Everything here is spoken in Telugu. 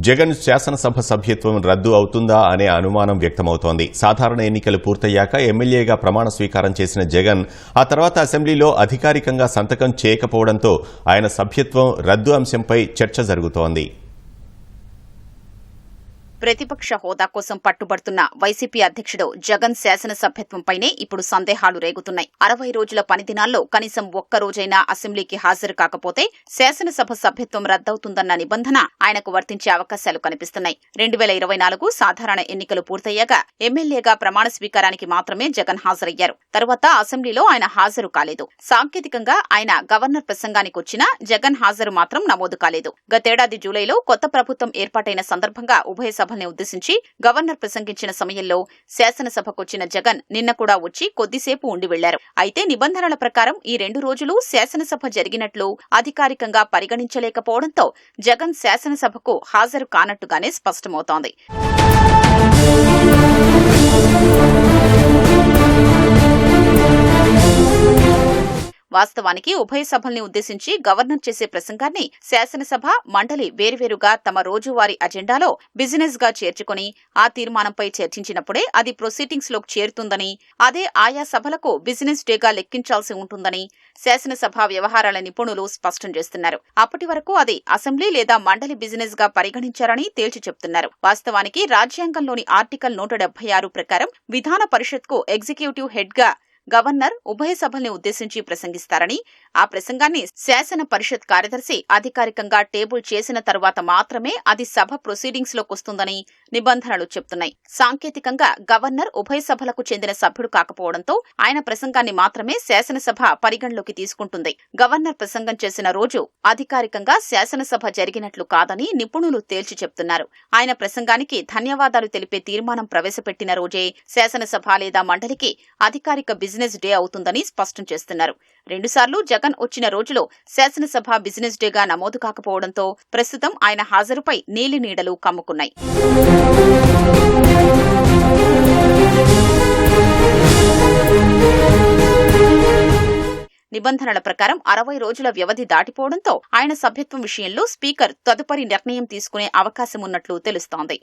జగన్ శాసనసభ సభ్యత్వం రద్దు అవుతుందా అనే అనుమానం వ్యక్తమవుతోంది. సాధారణ ఎన్నికలు పూర్తయ్యాక ఎమ్మెల్యేగా ప్రమాణ స్వీకారం చేసిన జగన్ ఆ తర్వాత అసెంబ్లీలో అధికారికంగా సంతకం చేయకపోవడంతో ఆయన సభ్యత్వం రద్దు అంశంపై చర్చ జరుగుతోంది. ప్రతిపక్ష హోదా కోసం పట్టుబడుతున్న వైసీపీ అధ్యక్షుడు జగన్ శాసనసభ్యత్వంపైనే ఇప్పుడు సందేహాలు రేగుతున్నాయి. 60 రోజుల పనిదినాల్లో కనీసం ఒక్క రోజైనా అసెంబ్లీకి హాజరు కాకపోతే శాసనసభ సభ్యత్వం రద్దవుతుందన్న నిబంధన ఆయనకు వర్తించే అవకాశాలు కనిపిస్తున్నాయి. 2024 సాధారణ ఎన్నికలు పూర్తయ్యాక ఎమ్మెల్యేగా ప్రమాణ స్వీకారానికి మాత్రమే జగన్ హాజరయ్యారు. తరువాత అసెంబ్లీలో ఆయన హాజరు కాలేదు. సాంకేతికంగా ఆయన గవర్నర్ ప్రసంగానికి వచ్చినా జగన్ హాజరు మాత్రం నమోదు కాలేదు. గతేడాది జూలైలో కొత్త ప్రభుత్వం ఏర్పాటైన సందర్భంగా ఉభయ సభల్ని ఉద్దేశించి గవర్నర్ ప్రసంగించిన సమయంలో శాసనసభకొచ్చిన జగన్ నిన్న కూడా వచ్చి కొద్దిసేపు ఉండి వెళ్లారు. అయితే నిబంధనల ప్రకారం ఈ 2 రోజులు శాసనసభ జరిగినట్లు అధికారికంగా పరిగణించలేకపోవడంతో జగన్ శాసనసభకు హాజరు కానట్టుగానే స్పష్టమవుతోంది. వాస్తవానికి ఉభయ సభల్ని ఉద్దేశించి గవర్నర్ చేసే ప్రసంగాన్ని శాసనసభ, మండలి వేర్వేరుగా తమ రోజువారీ అజెండాలో బిజినెస్ గా చేర్చుకుని ఆ తీర్మానంపై చర్చించినప్పుడే అది ప్రొసీడింగ్స్ లోకి చేరుతుందని, అదే ఆయా సభలకు బిజినెస్ డేగా లెక్కించాల్సి ఉంటుందని శాసనసభ వ్యవహారాల నిపుణులు స్పష్టం చేస్తున్నారు. అప్పటి వరకు అది అసెంబ్లీ లేదా మండలి బిజినెస్ గా పరిగణించారని తేల్చి చెప్తున్నారు. వాస్తవానికి రాజ్యాంగంలోని ఆర్టికల్ 176 ప్రకారం విధాన పరిషత్కు ఎగ్జిక్యూటివ్ హెడ్ గా గవర్నర్ ఉభయ సభల్ని ఉద్దేశించి ప్రసంగిస్తారని, ఆ ప్రసంగాన్ని శాసన పరిషత్ కార్యదర్శి అధికారికంగా టేబుల్ చేసిన తరువాత మాత్రమే అది సభ ప్రొసీడింగ్స్ లోకొస్తుందని నిబంధనలు చెప్తున్నాయి. సాంకేతికంగా గవర్నర్ ఉభయ సభలకు చెందిన సభ్యుడు కాకపోవడంతో ఆయన ప్రసంగాన్ని మాత్రమే శాసనసభ పరిగణలోకి తీసుకుంటుంది. గవర్నర్ ప్రసంగం చేసిన రోజు అధికారికంగా శాసనసభ జరిగినట్లు కాదని నిపుణులు తేల్చి చెప్తున్నారు. ఆయన ప్రసంగానికి ధన్యవాదాలు తెలిపే తీర్మానం ప్రవేశపెట్టిన రోజే శాసనసభ లేదా మండలికి అధికారిక బిజినెస్ డే అవుతుందని స్పష్టం చేస్తున్నారు. 2 సార్లు జగన్ వచ్చిన రోజులో శాసనసభ బిజినెస్ డేగా నమోదు కాకపోవడంతో ప్రస్తుతం ఆయన హాజరుపై నీలి నీడలు కమ్ముకున్నాయి. నిబంధనల ప్రకారం 60 రోజుల వ్యవధి దాటిపోవడంతో ఆయన సభ్యత్వం విషయంలో స్పీకర్ తదుపరి నిర్ణయం తీసుకునే అవకాశమున్నట్లు తెలుస్తోంది.